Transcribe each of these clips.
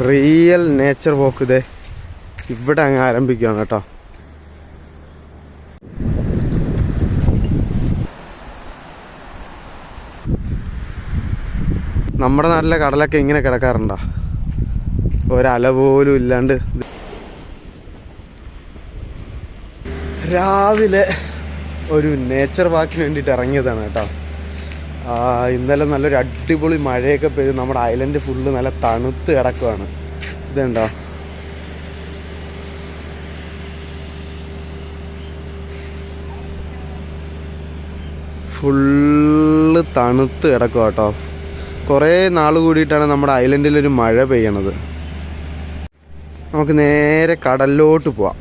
Real nature വാക്ക് ഇതേ ഇവിടെ അങ്ങ് ആരംഭിക്കുകയാണ് കേട്ടോ. നമ്മുടെ നാട്ടിലെ കടലൊക്കെ ഇങ്ങനെ കിടക്കാറുണ്ടോ? ഒരല പോലും ഇല്ലാണ്ട്. രാവിലെ ഒരു നേച്ചർ വാക്കിന് വേണ്ടിയിട്ട് ഇറങ്ങിയതാണ് കേട്ടോ. ഇന്നലെ നല്ലൊരു അടിപൊളി മഴയൊക്കെ പെയ്ത് നമ്മുടെ ഐലൻഡ് ഫുള്ള് നല്ല തണുത്ത് കിടക്കുവാണ്. ഇതുണ്ടോ, ഫുള്ള് തണുത്ത് കിടക്കുക കേട്ടോ. കുറേ നാൾ കൂടിയിട്ടാണ് നമ്മുടെ ഐലൻഡിലൊരു മഴ പെയ്യണത്. നമുക്ക് നേരെ കടലിലോട്ട് പോവാം.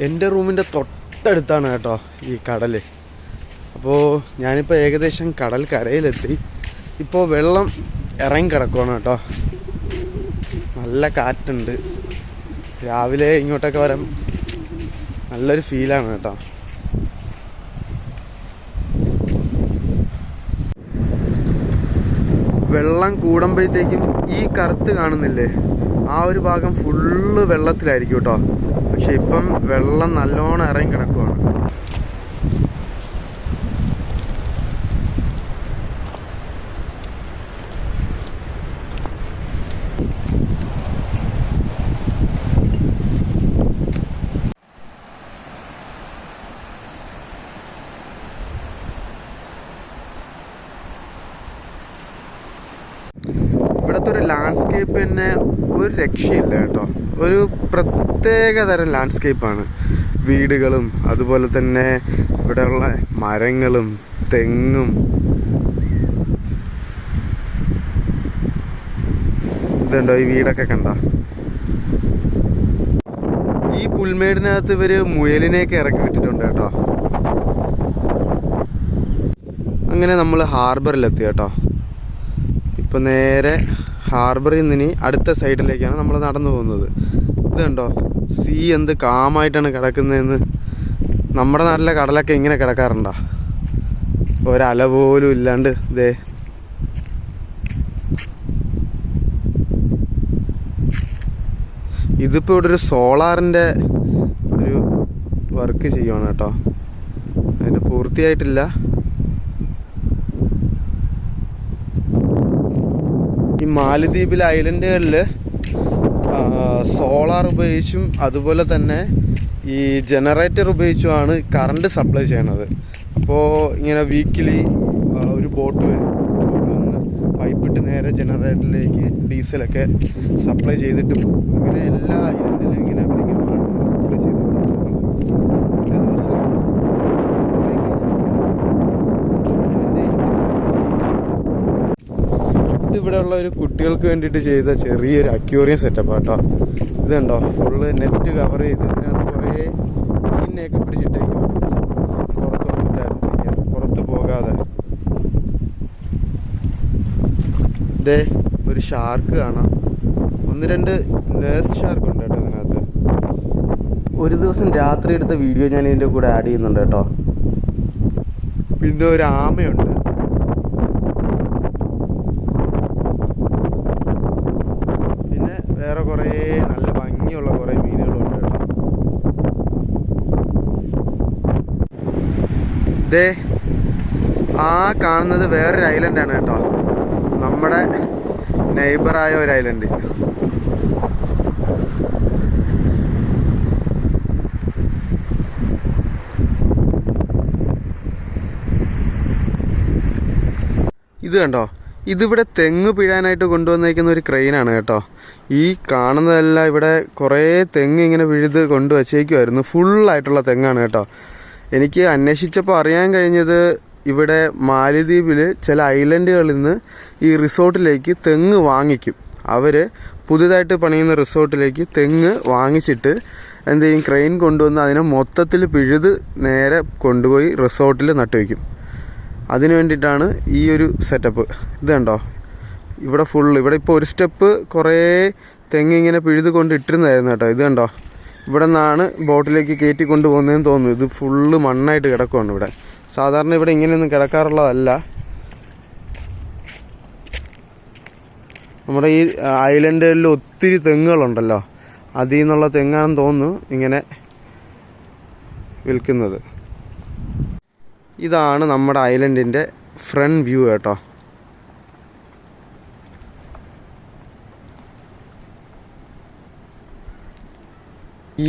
എൻ്റെ റൂമിൻ്റെ തൊട്ടടുത്താണ് കേട്ടോ ഈ കടൽ. അപ്പോൾ ഞാനിപ്പോൾ ഏകദേശം കടൽ കരയിലെത്തി. ഇപ്പോൾ വെള്ളം ഇറങ്ങി കിടക്കുവാണ് കേട്ടോ. നല്ല കാറ്റുണ്ട്. രാവിലെ ഇങ്ങോട്ടൊക്കെ വരാൻ നല്ലൊരു ഫീലാണ് കേട്ടോ. വെള്ളം കൂടുമ്പോഴത്തേക്കും ഈ കറുത്ത് കാണുന്നില്ലേ, ആ ഒരു ഭാഗം ഫുള്ള് വെള്ളത്തിലായിരിക്കും കേട്ടോ. പക്ഷെ ഇപ്പം വെള്ളം നല്ലോണം ഇറങ്ങി കിടക്കുവാണ്. ഇവിടുത്തെ ഒരു ലാൻഡ്സ്കേപ്പ് തന്നെ ഒരു രക്ഷയില്ല കേട്ടോ. ഒരു പ്രത്യേക തരം ലാൻഡ്സ്കേപ്പാണ്. വീടുകളും അതുപോലെ തന്നെ ഇവിടെയുള്ള മരങ്ങളും തെങ്ങും. ഇതുണ്ടോ ഈ വീടൊക്കെ കണ്ടോ? ഈ പുൽമേടിനകത്ത് ഇവര് മുയലിനെയൊക്കെ ഇറക്കി വിട്ടിട്ടുണ്ട് കേട്ടോ. അങ്ങനെ നമ്മൾ ഹാർബറിലെത്തി കേട്ടോ. ഇപ്പം നേരെ ഹാർബറിൽ നിന്ന് അടുത്ത സൈഡിലേക്കാണ് നമ്മൾ നടന്നു പോകുന്നത്. ഇത് കണ്ടോ, സീ എന്ത് കാമായിട്ടാണ് കിടക്കുന്നതെന്ന്. നമ്മുടെ നാട്ടിലെ കടലൊക്കെ ഇങ്ങനെ കിടക്കാറുണ്ടോ? ഒരല പോലും ഇല്ലാണ്ട്. ഇതേ ഇതിപ്പോൾ ഇവിടെ ഒരു സോളാറിൻ്റെ ഒരു വർക്ക് ചെയ്യുവാണ് കേട്ടോ. ഇത് പൂർത്തിയായിട്ടില്ല. ഈ മാലദ്വീപിലെ ഐലൻഡുകളിൽ സോളാർ ഉപയോഗിച്ചും അതുപോലെ തന്നെ ഈ ജനറേറ്റർ ഉപയോഗിച്ചുമാണ് കറണ്ട് സപ്ലൈ ചെയ്യണത്. അപ്പോൾ ഇങ്ങനെ വീക്കിലി ഒരു ബോട്ട് വന്ന് പൈപ്പിട്ട് നേരെ ജനറേറ്ററിലേക്ക് ഡീസലൊക്കെ സപ്ലൈ ചെയ്തിട്ട് പോകും. അങ്ങനെ എല്ലാ ഐലൻഡിലും ഇങ്ങനെ സപ്ലൈ ചെയ്ത് ഒരു ദിവസം ഇതിവിടെയുള്ള ഒരു കുട്ടികൾക്ക് വേണ്ടിയിട്ട് ചെയ്ത ചെറിയൊരു അക്വേറിയം സെറ്റപ്പ് കേട്ടോ. ഇതുണ്ടോ, ഫുള്ള് നെറ്റ് കവർ ചെയ്ത് ഇതിനകത്ത് കുറേ മീനിനെയൊക്കെ പിടിച്ചിട്ടേക്കും. പുറത്ത് വന്നിട്ടായിരിക്കും, പുറത്ത് പോകാതെ. ഇതേ ഒരു ഷാർക്ക് കാണാം. 1-2 നേഴ്സ് ഷാർക്ക് ഉണ്ട് കേട്ടോ ഇതിനകത്ത്. ഒരു ദിവസം രാത്രി എടുത്ത വീഡിയോ ഞാൻ ഇതിൻ്റെ കൂടെ ആഡ് ചെയ്യുന്നുണ്ട് കേട്ടോ. പിന്നെ ഒരു ആമയുണ്ട്. വേറെ കുറേ നല്ല ഭംഗിയുള്ള കുറേ മീനുകളുണ്ട് കേട്ടോ. ഇതേ ആ കാണുന്നത് വേറൊരു ഐലൻഡാണ് കേട്ടോ. നമ്മുടെ നെയ്ബറായ ഒരു ഐലൻഡ്. ഇത് കണ്ടോ, ഇതിവിടെ തെങ്ങ് പിഴാനായിട്ട് കൊണ്ടുവന്നേക്കുന്ന ഒരു ക്രെയിനാണ് കേട്ടോ. ഈ കാണുന്നതെല്ലാം ഇവിടെ കുറേ തെങ്ങ് ഇങ്ങനെ പിഴുത് കൊണ്ടുവച്ചേക്കുമായിരുന്നു. ഫുള്ളായിട്ടുള്ള തെങ്ങാണ് കേട്ടോ. എനിക്ക് അന്വേഷിച്ചപ്പോൾ അറിയാൻ കഴിഞ്ഞത് ഇവിടെ മാലദ്വീപിൽ ചില ഐലൻഡുകളിൽ നിന്ന് ഈ റിസോർട്ടിലേക്ക് തെങ്ങ് വാങ്ങിക്കും. അവർ പുതുതായിട്ട് പണിയുന്ന റിസോർട്ടിലേക്ക് തെങ്ങ് വാങ്ങിച്ചിട്ട് എന്ത് ചെയ്യും, ക്രെയിൻ കൊണ്ടുവന്ന് അതിനെ മൊത്തത്തിൽ പിഴുത് നേരെ കൊണ്ടുപോയി റിസോർട്ടിൽ നട്ടുവയ്ക്കും. അതിന് വേണ്ടിയിട്ടാണ് ഈ ഒരു സെറ്റപ്പ്. ഇത് കണ്ടോ, ഇവിടെ ഫുള്ള് ഇവിടെ ഇപ്പോൾ ഒരു സ്റ്റെപ്പ് കുറേ തെങ്ങ് ഇങ്ങനെ പിഴുത് കൊണ്ട് ഇട്ടിരുന്നതായിരുന്നു കേട്ടോ. ഇത് കണ്ടോ, ഇവിടെ നിന്നാണ് ബോട്ടിലേക്ക് കയറ്റി കൊണ്ടുപോകുന്നതെന്ന് തോന്നുന്നു. ഇത് ഫുള്ള് മണ്ണായിട്ട് കിടക്കുവാണ് ഇവിടെ. സാധാരണ ഇവിടെ ഇങ്ങനെയൊന്നും കിടക്കാറുള്ളതല്ല. നമ്മുടെ ഈ ഐലൻഡിൽ ഒത്തിരി തെങ്ങുകളുണ്ടല്ലോ, അതിൽ നിന്നുള്ള തെങ്ങാണെന്ന് തോന്നുന്നു ഇങ്ങനെ വിൽക്കുന്നത്. ഇതാണ് നമ്മുടെ ഐലൻഡിൻ്റെ ഫ്രണ്ട് വ്യൂ കേട്ടോ.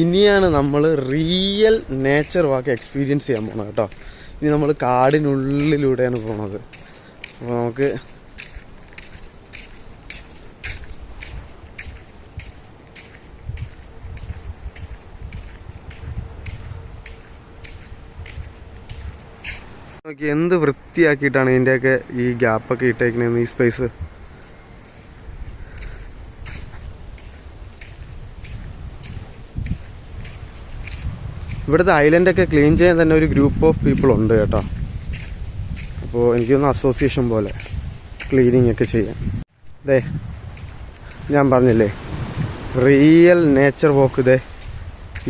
ഇനിയാണ് നമ്മൾ റിയൽ നേച്ചർ വാക്ക് എക്സ്പീരിയൻസ് ചെയ്യാൻ പോണത് കേട്ടോ. ഇനി നമ്മൾ കാടിനുള്ളിലൂടെയാണ് പോണത്. അപ്പോൾ നമുക്ക് നോക്കി എന്ത് വൃത്തിയാക്കിയിട്ടാണ് ഇതിൻ്റെയൊക്കെ ഈ ഗ്യാപ്പൊക്കെ ഇട്ടേക്കണേന്ന്, ഈ സ്പേസ്. ഇവിടുത്തെ ഐലൻഡൊക്കെ ക്ലീൻ ചെയ്യാൻ തന്നെ ഒരു ഗ്രൂപ്പ് ഓഫ് പീപ്പിൾ ഉണ്ട് കേട്ടോ. അപ്പോൾ എനിക്കൊന്ന് അസോസിയേഷൻ പോലെ ക്ലീനിങ് ഒക്കെ ചെയ്യാം. അതെ, ഞാൻ പറഞ്ഞില്ലേ റിയൽ നേച്ചർ വോക്ക് ഇതേ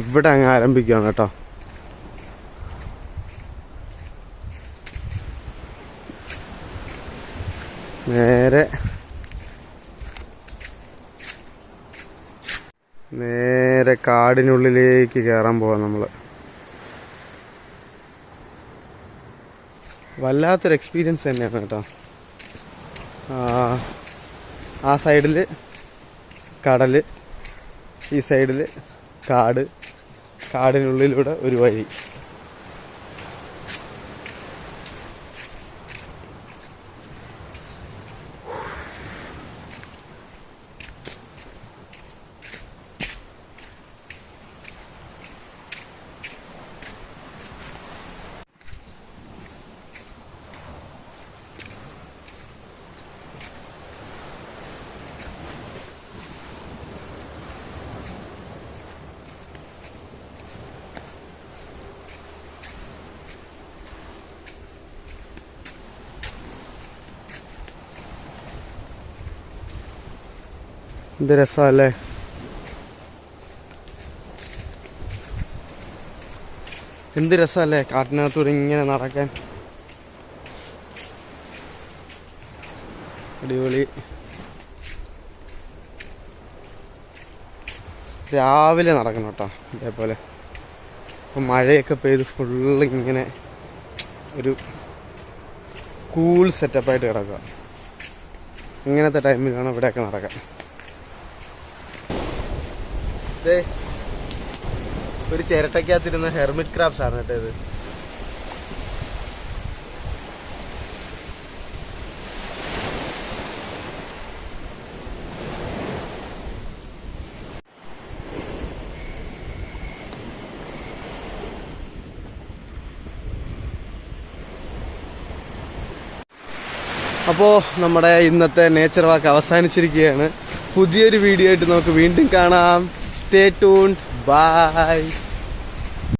ഇവിടെ അങ്ങ് ആരംഭിക്കുകയാണ് കേട്ടോ. നേരെ കാടിനുള്ളിലേക്ക് കയറാൻ പോവാം നമ്മൾ. വല്ലാത്തൊരു എക്സ്പീരിയൻസ് തന്നെയാണ് കേട്ടോ. ആ സൈഡിൽ കടൽ, ഈ സൈഡിൽ കാട്, കാടിനുള്ളിലൂടെ ഒരു വഴി. എന്ത് രസമല്ലേ. എന്ത് രസമല്ലേ കാട്ടിനകത്തൂടെ ഇങ്ങനെ നടക്കാൻ. അടിപൊളി. രാവിലെ നടക്കണം കേട്ടോ ഇതേപോലെ. അപ്പം മഴയൊക്കെ പെയ്ത് ഫുള്ള് ഇങ്ങനെ ഒരു കൂൾ സെറ്റപ്പായിട്ട് കിടക്കുക. ഇങ്ങനത്തെ ടൈമിലാണ് ഇവിടെയൊക്കെ നടക്കാൻ. ഒരു ചിരട്ടയ്ക്കകത്തിരുന്ന ഹെർമിറ്റ് ക്രാബ്സ് ആണ് കേട്ടോ ഇത്. അപ്പോൾ നമ്മുടെ ഇന്നത്തെ നേച്ചർ വാക്ക് അവസാനിച്ചിരിക്കുകയാണ്. പുതിയൊരു വീഡിയോ ആയിട്ട് നമുക്ക് വീണ്ടും കാണാം. Stay tuned. Bye.